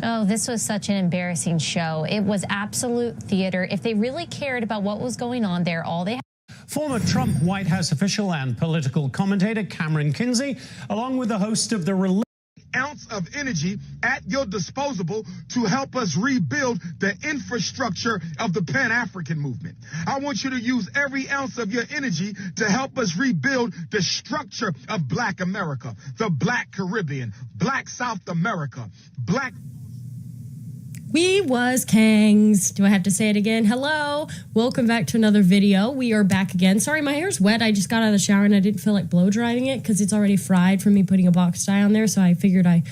Oh, this was such an embarrassing show. It was absolute theater. If they really cared about what was going on there, all they had. Former Trump White House official and political commentator Cameron Kinsey, along with the host of the ounce of energy at your disposal to help us rebuild the infrastructure of the Pan-African movement. I want you to use every ounce of your energy to help us rebuild the structure of Black America, the Black Caribbean, Black South America, Black... We was Kangs. Do I have to say it again? Hello. Welcome back to another video. We are back again. Sorry, my hair's wet. I just got out of the shower and I didn't feel like blow drying it because it's already fried from me putting a box dye on there. So I figured I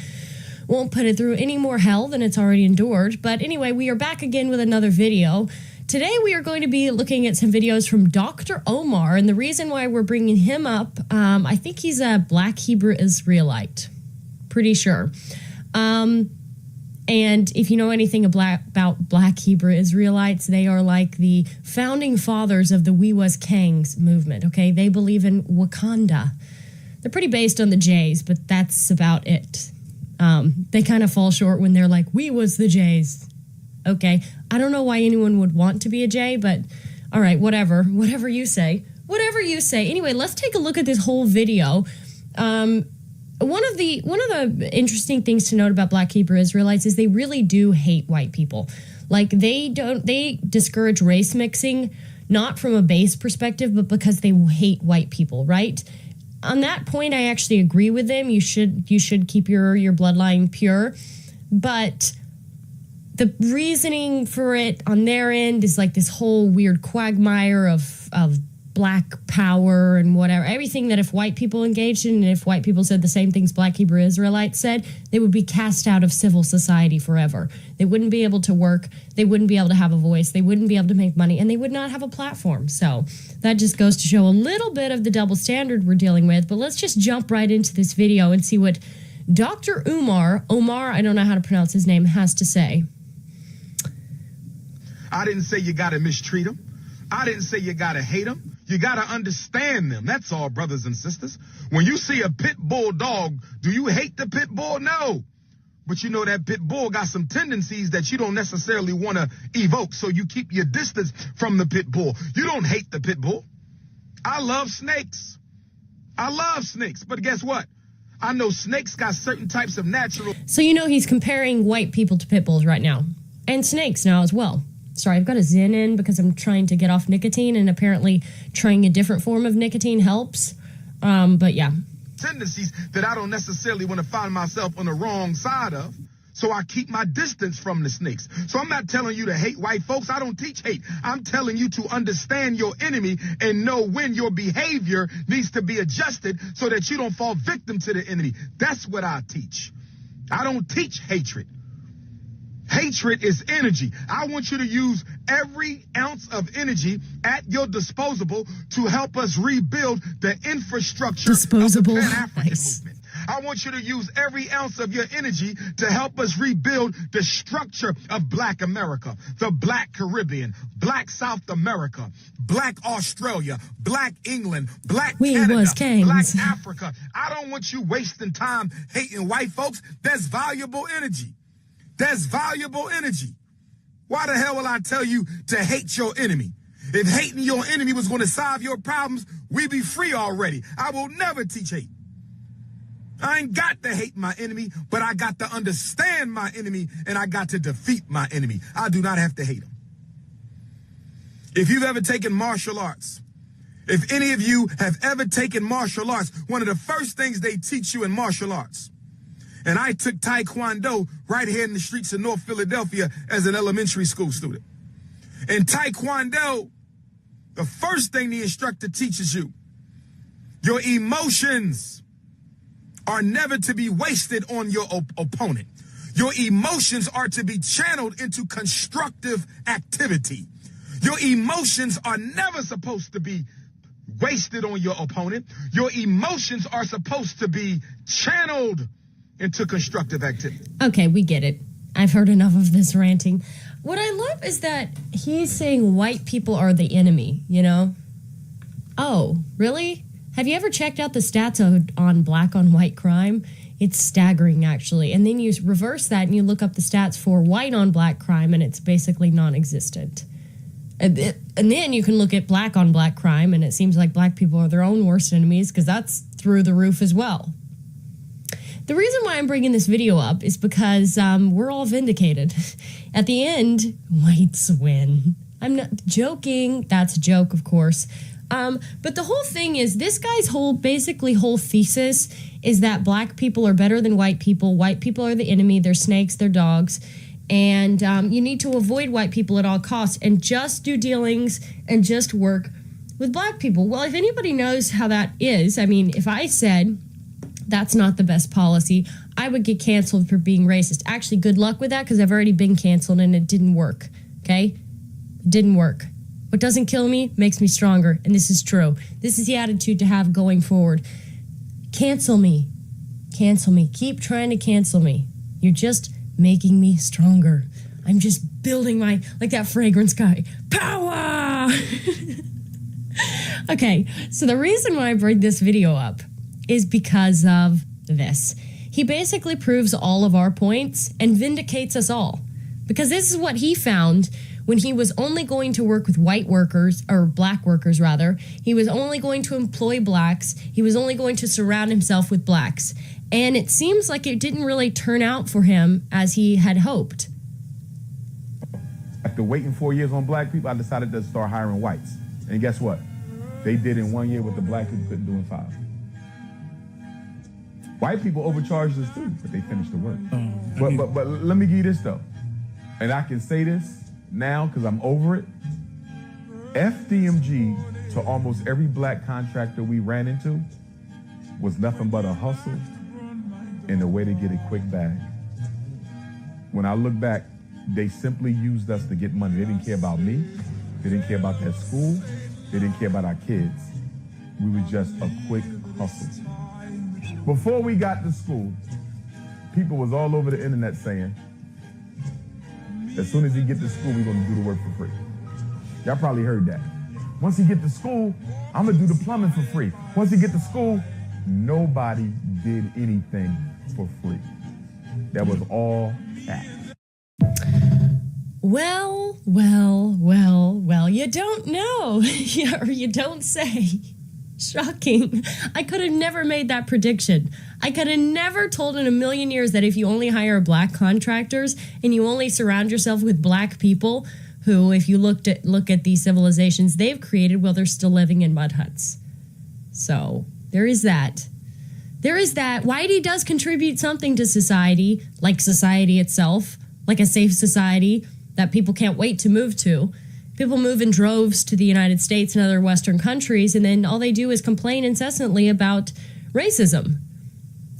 won't put it through any more hell than it's already endured. But anyway, we are back again with another video. Today we are going to be looking at some videos from Dr. Omar. And the reason why we're bringing him up, I think he's a Black Hebrew Israelite. Pretty sure. And if you know anything about Black Hebrew Israelites, they are like the founding fathers of the We Was Kangs movement, okay? They believe in Wakanda. They're pretty based on the Jays, but that's about it. They kind of fall short when they're like, we was the Jays. Okay, I don't know why anyone would want to be a Jay, but all right, whatever. Whatever you say. Whatever you say. Anyway, let's take a look at this whole video. One of the interesting things to note about Black Hebrew Israelites is they really do hate white people. Like they discourage race mixing, not from a base perspective, but because they hate white people, right? On that point, I actually agree with them. You should keep your bloodline pure, but the reasoning for it on their end is like this whole weird quagmire of Black power and whatever, everything that if white people engaged in and if white people said the same things Black Hebrew Israelites said, they would be cast out of civil society forever. They wouldn't be able to work. They wouldn't be able to have a voice. They wouldn't be able to make money, and they would not have a platform. So that just goes to show a little bit of the double standard we're dealing with. But let's just jump right into this video and see what Dr. Omar, I don't know how to pronounce his name, has to say. I didn't say you got to mistreat them. I didn't say you got to hate them. You got to understand them. That's all, brothers and sisters. When you see a pit bull dog, do you hate the pit bull? No. But you know that pit bull got some tendencies that you don't necessarily want to evoke, so you keep your distance from the pit bull. You don't hate the pit bull. I love snakes. I love snakes. But guess what? I know snakes got certain types of natural... So you know he's comparing white people to pit bulls right now. And snakes now as well. Sorry, I've got a Zen in because I'm trying to get off nicotine, and apparently trying a different form of nicotine helps. But yeah. Tendencies that I don't necessarily want to find myself on the wrong side of, so I keep my distance from the snakes. So I'm not telling you to hate white folks. I don't teach hate. I'm telling you to understand your enemy and know when your behavior needs to be adjusted so that you don't fall victim to the enemy. That's what I teach. I don't teach hatred. Hatred is energy. I want you to use every ounce of energy at your disposal to help us rebuild the infrastructure of the Pan-African movement. I want you to use every ounce of your energy to help us rebuild the structure of Black America, the Black Caribbean, Black South America, Black Australia, Black England, Black Canada, Black Africa. I don't want you wasting time hating white folks. That's valuable energy. That's valuable energy. Why the hell will I tell you to hate your enemy? If hating your enemy was going to solve your problems, we'd be free already. I will never teach hate. I ain't got to hate my enemy, but I got to understand my enemy, and I got to defeat my enemy. I do not have to hate him. If you've ever taken martial arts, if any of you have ever taken martial arts, one of the first things they teach you in martial arts, and I took Taekwondo right here in the streets of North Philadelphia as an elementary school student. In Taekwondo, the first thing the instructor teaches you, your emotions are never to be wasted on your opponent. Your emotions are to be channeled into constructive activity. Your emotions are never supposed to be wasted on your opponent. Your emotions are supposed to be channeled into constructive activity. Okay, we get it. I've heard enough of this ranting. What I love is that he's saying white people are the enemy, you know? Oh, really? Have you ever checked out the stats on black on white crime? It's staggering, actually. And then you reverse that and you look up the stats for white on black crime, and it's basically non-existent. And then you can look at black on black crime, and it seems like black people are their own worst enemies, because that's through the roof as well. The reason why I'm bringing this video up is because we're all vindicated. At the end, whites win. I'm not joking. That's a joke, of course. But the whole thing is, this guy's whole thesis is that black people are better than white people. White people are the enemy. They're snakes. They're dogs. And you need to avoid white people at all costs and just do dealings and just work with black people. Well, if anybody knows how that is, I mean, if I said that's not the best policy, I would get canceled for being racist. Actually, good luck with that, because I've already been canceled and it didn't work, okay? It didn't work. What doesn't kill me makes me stronger, and this is true. This is the attitude to have going forward. Cancel me. Cancel me. Keep trying to cancel me. You're just making me stronger. I'm just building my, like that fragrance guy, power! Okay, so the reason why I bring this video up is because of this. He basically proves all of our points and vindicates us all. Because this is what he found when he was only going to work with white workers, or black workers rather. He was only going to employ blacks. He was only going to surround himself with blacks. And it seems like it didn't really turn out for him as he had hoped. After waiting 4 years on black people, I decided to start hiring whites. And guess what? They did in 1 year what the black people couldn't do in 5. White people overcharged us too, but they finished the work. But let me give you this though. And I can say this now because I'm over it. FDMG to almost every black contractor we ran into was nothing but a hustle and a way to get a quick bag. When I look back, they simply used us to get money. They didn't care about me. They didn't care about their school. They didn't care about our kids. We were just a quick hustle. Before we got to school, people was all over the internet saying, as soon as he get to school, we're gonna do the work for free. Y'all probably heard that. Once he get to school, I'm gonna do the plumbing for free. Once he get to school, nobody did anything for free. That was all cash. Well, you don't know, or you don't say. Shocking. I could have never made that prediction. I could have never told in a million years that if you only hire black contractors and you only surround yourself with black people who, if you look at these civilizations they've created, well, they're still living in mud huts. So there is that. There is that. Whitey does contribute something to society, like society itself, like a safe society that people can't wait to move to. People move in droves to the United States and other Western countries, and then all they do is complain incessantly about racism.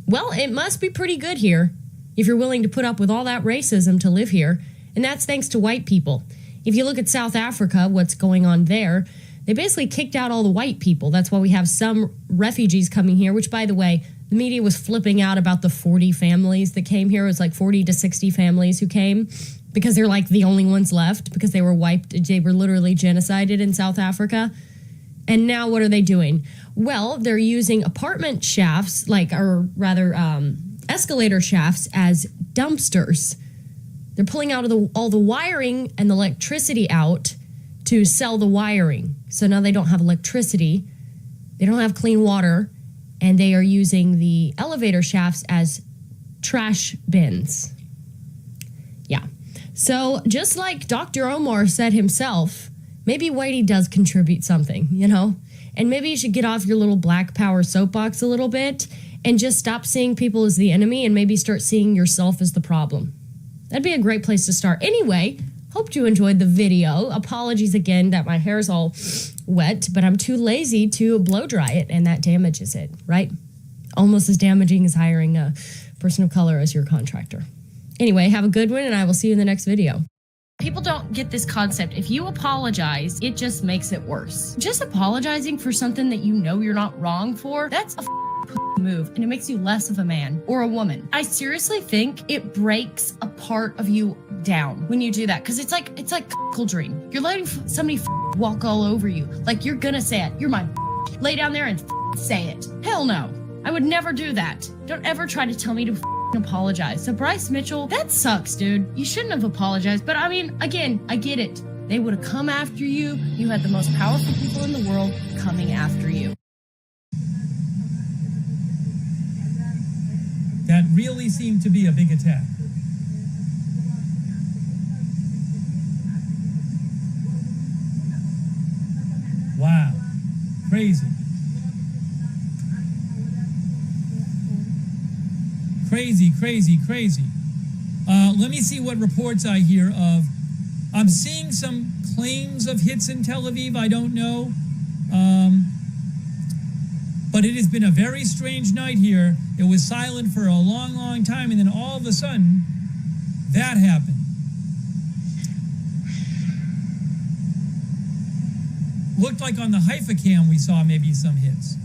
Well, it must be pretty good here if you're willing to put up with all that racism to live here, and that's thanks to white people. If you look at South Africa, what's going on there, they basically kicked out all the white people. That's why we have some refugees coming here, which, by the way, the media was flipping out about the 40 families that came here. It was like 40 to 60 families who came, because they're like the only ones left, because they were wiped. They were literally genocided in South Africa. And now what are they doing? Well, they're using apartment shafts, escalator shafts as dumpsters. They're pulling out all the wiring and the electricity out to sell the wiring. So now they don't have electricity. They don't have clean water. And they are using the elevator shafts as trash bins. Yeah. So just like Dr. Omar said himself, maybe Whitey does contribute something, you know? And maybe you should get off your little black power soapbox a little bit and just stop seeing people as the enemy and maybe start seeing yourself as the problem. That'd be a great place to start. Anyway, hope you enjoyed the video. Apologies again that my hair's all wet, but I'm too lazy to blow dry it, and that damages it, right? Almost as damaging as hiring a person of color as your contractor. Anyway, have a good one, and I will see you in the next video. People don't get this concept. If you apologize, it just makes it worse. Just apologizing for something that you know you're not wrong for, that's a move, and it makes you less of a man or a woman. I seriously think it breaks a part of you down when you do that, because it's like cuckoldry. You're letting somebody walk all over you. Like, you're gonna say it. You're my lay down there and say it. Hell no. I would never do that. Don't ever try to tell me to apologize. So Bryce Mitchell, that sucks, dude. You shouldn't have apologized. But I mean, again, I get it. They would have come after you. You had the most powerful people in the world coming after you. That really seemed to be a big attack. Wow. Crazy. Crazy, crazy, crazy. Let me see what reports I hear of. I'm seeing some claims of hits in Tel Aviv. I don't know. But it has been a very strange night here. It was silent for a long, long time, and then all of a sudden, that happened. Looked like on the Haifa cam we saw maybe some hits.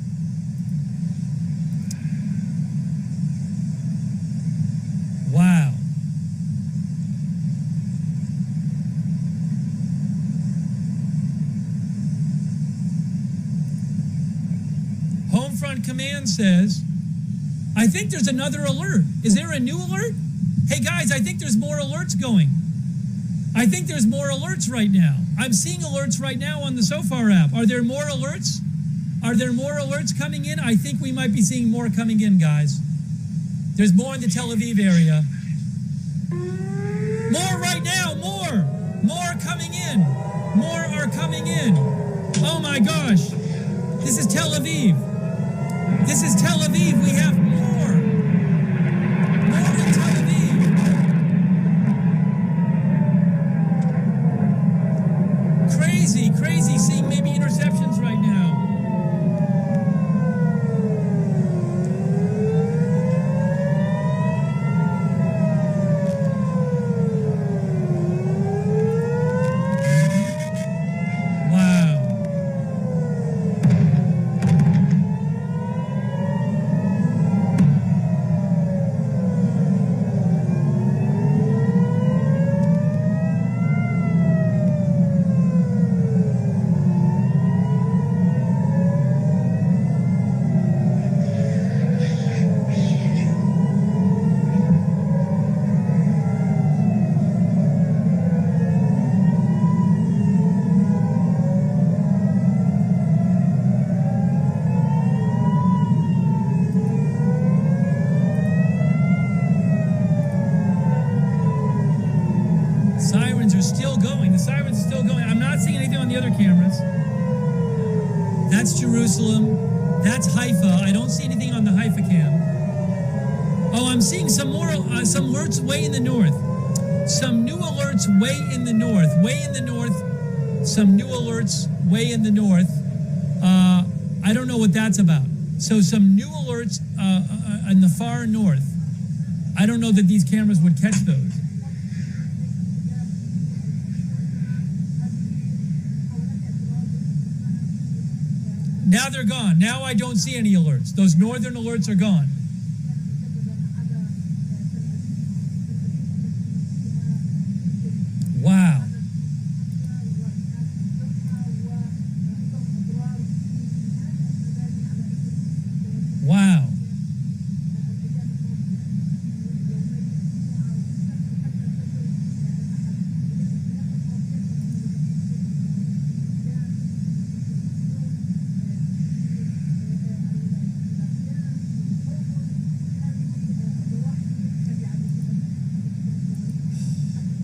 Wow. Homefront Command says, I think there's another alert. Is there a new alert? Hey guys, I think there's more alerts going. I think there's more alerts right now. I'm seeing alerts right now on the SoFar app. Are there more alerts? Are there more alerts coming in? I think we might be seeing more coming in, guys. There's more in the Tel Aviv area. More right now, more. More coming in. More are coming in. Oh my gosh. This is Tel Aviv. This is Tel Aviv. We have more. More in Tel Aviv. Crazy, crazy seeing maybe interceptions right now. Sirens are still going. The sirens are still going. I'm not seeing anything on the other cameras. That's Jerusalem. That's Haifa. I don't see anything on the Haifa cam. Oh, I'm seeing some more, some alerts way in the north. Some new alerts way in the north. Way in the north. Some new alerts way in the north. I don't know what that's about. So some new alerts in the far north. I don't know that these cameras would catch those. Now they're gone. Now I don't see any alerts. Those northern alerts are gone. Wow. Wow.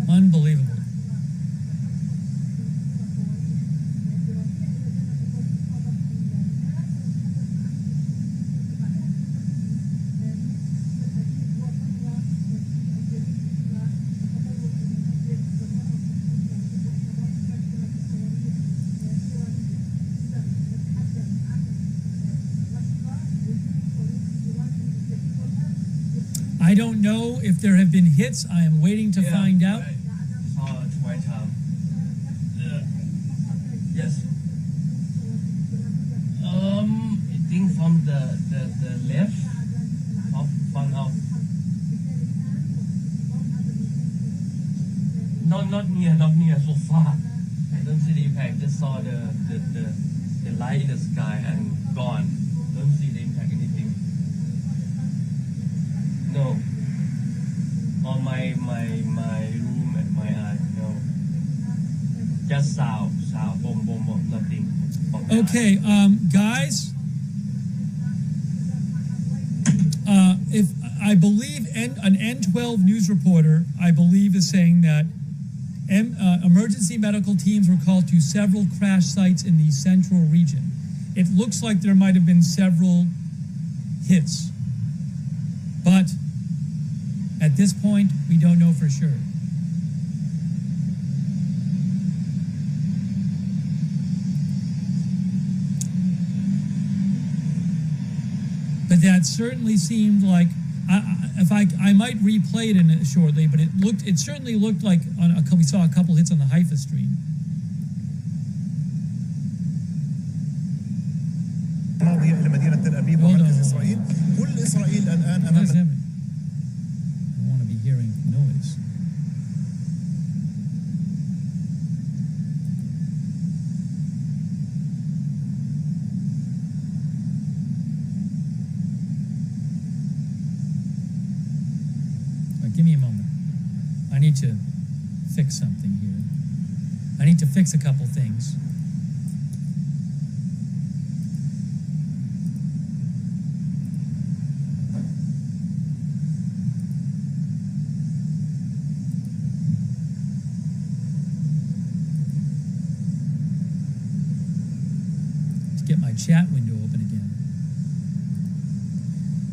Unbelievable. I don't know if there have been hits. I am waiting to find out. Yes. I think from the left of one of not near so far. I don't see the impact. Just saw the light in the sky and gone. Don't see the impact anything. No. On my room at my aunt, no. Just sound, boom, boom, boom, nothing. Okay, guys. If I believe an N12 news reporter, I believe, is saying that emergency medical teams were called to several crash sites in the central region. It looks like there might have been several hits, but at this point, we don't know for sure. But that certainly seemed like, I might replay it shortly, but it certainly looked like we saw a couple hits on the Haifa stream. Hold on. I don't want to be hearing noise. Give me a moment. I need to fix something here. I need to fix a couple things. Let's get my chat window open again.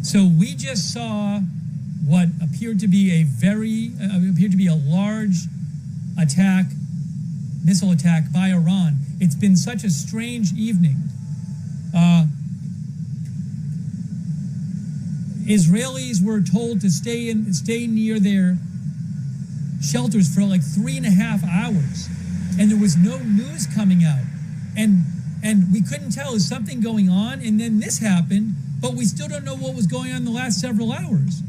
So we just saw what appeared to be a large attack, missile attack by Iran. It's been such a strange evening. Israelis were told to stay near their shelters for like 3.5 hours, and there was no news coming out, and we couldn't tell, is something going on? And then this happened, but we still don't know what was going on the last several hours.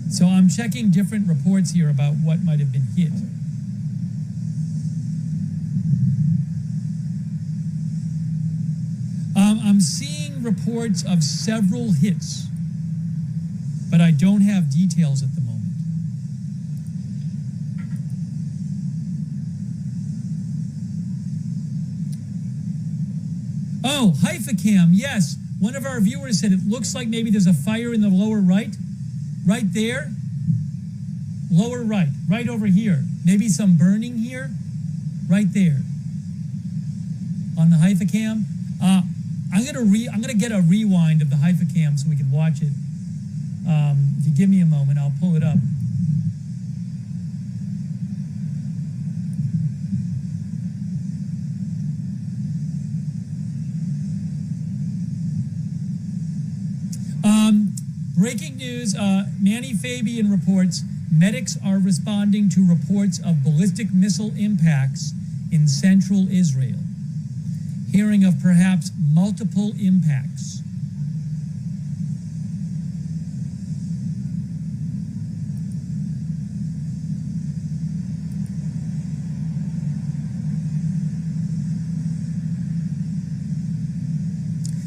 So I'm checking different reports here about what might have been hit. I'm seeing reports of several hits, but I don't have details at the moment. Oh, Haifa Cam, yes. One of our viewers said it looks like maybe there's a fire in the lower right. Right there, lower right, right over here. Maybe some burning here, right there. On the Haifa Cam, I'm gonna get a rewind of the Haifa Cam so we can watch it. If you give me a moment, I'll pull it up. Breaking news, Manny Fabian reports medics are responding to reports of ballistic missile impacts in central Israel. Hearing of perhaps multiple impacts.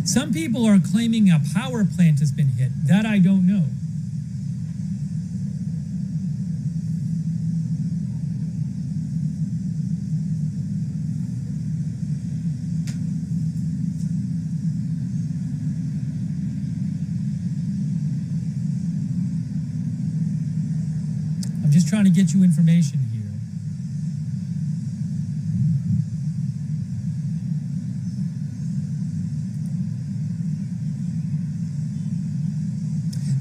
Some people are claiming a power plant has been hit. That I don't know. I'm just trying to get you information here.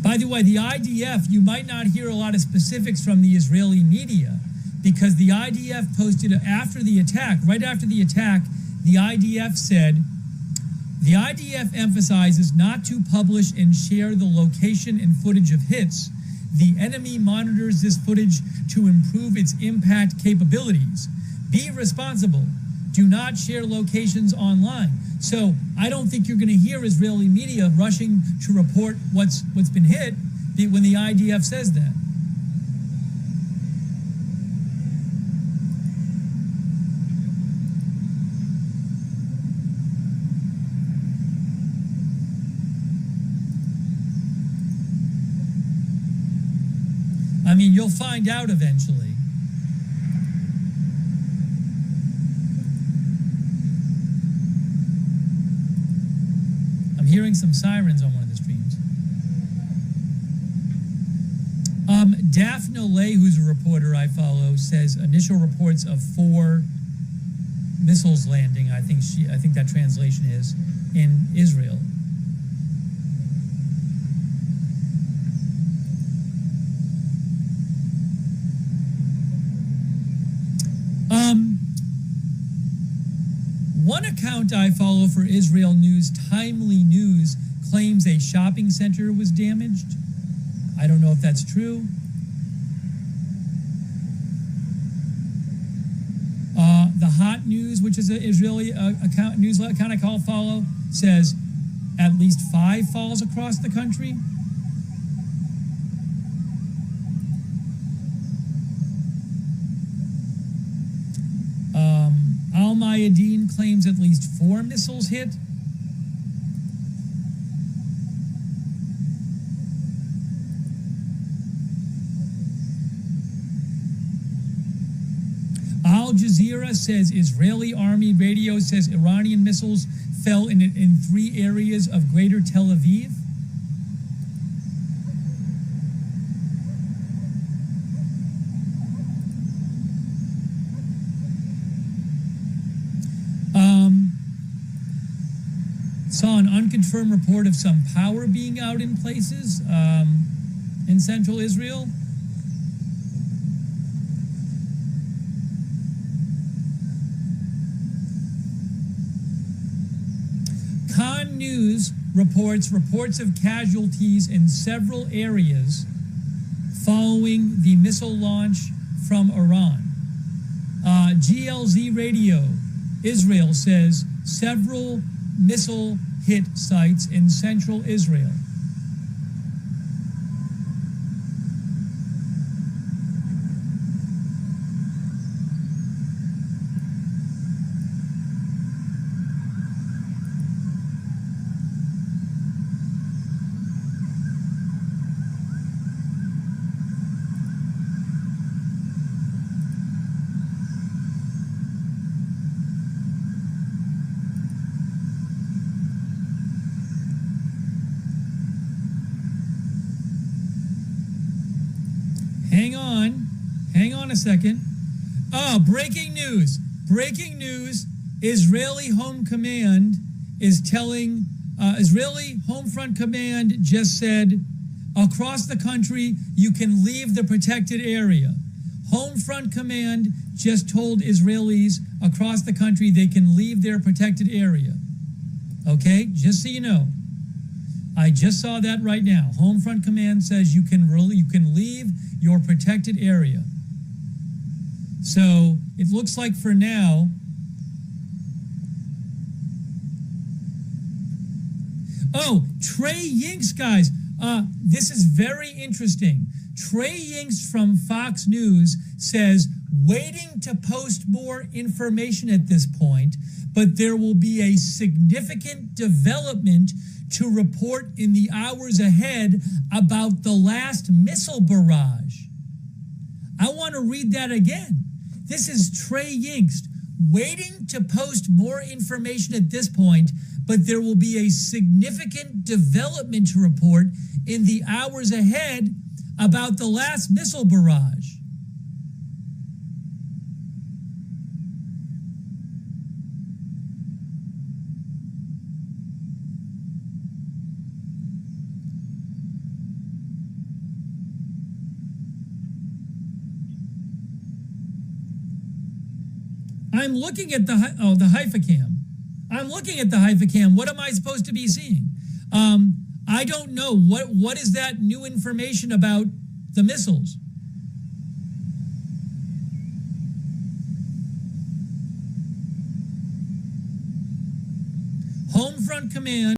By the way, the IDF, you might not hear a lot of specifics from the Israeli media because the IDF posted after the attack, right after the attack, the IDF said, the IDF emphasizes not to publish and share the location and footage of hits. The enemy monitors this footage to improve its impact capabilities. Be responsible. Do not share locations online. So I don't think you're going to hear Israeli media rushing to report what's been hit when the IDF says that. I mean, you'll find out eventually. I'm hearing some sirens on one of the streams. Daphne Lay, who's a reporter I follow, says initial reports of 4 missiles landing. I think that translation is in Israel. One account I follow for Israel News, Timely News, claims a shopping center was damaged. I don't know if that's true. The Hot News, which is an Israeli news account I follow, says at least 5 falls across the country. Al Mayadeen claims at least 4 missiles hit. Al Jazeera says Israeli army radio says Iranian missiles fell in 3 areas of greater Tel Aviv. Saw an unconfirmed report of some power being out in places in central Israel. Khan News reports of casualties in several areas following the missile launch from Iran. GLZ Radio Israel says several missile hit sites in central Israel. Hang on a second. Oh, breaking news. Breaking news. Israeli Home Command is telling, Israeli Home Front Command just said, across the country, you can leave the protected area. Home Front Command just told Israelis across the country they can leave their protected area. Okay, just so you know. I just saw that right now. Home Front Command says you can leave your protected area. So it looks like for now, oh, Trey Yinks, guys, this is very interesting. Trey Yinks from Fox News says, waiting to post more information at this point, but there will be a significant development to report in the hours ahead about the last missile barrage. I want to read that again. This is Trey Yinks, waiting to post more information at this point, but there will be a significant development to report in the hours ahead about the last missile barrage. I'm looking at the Haifa cam. I'm looking at the Haifa cam. What am I supposed to be seeing? I don't know. What is that new information about the missiles? Home Front Command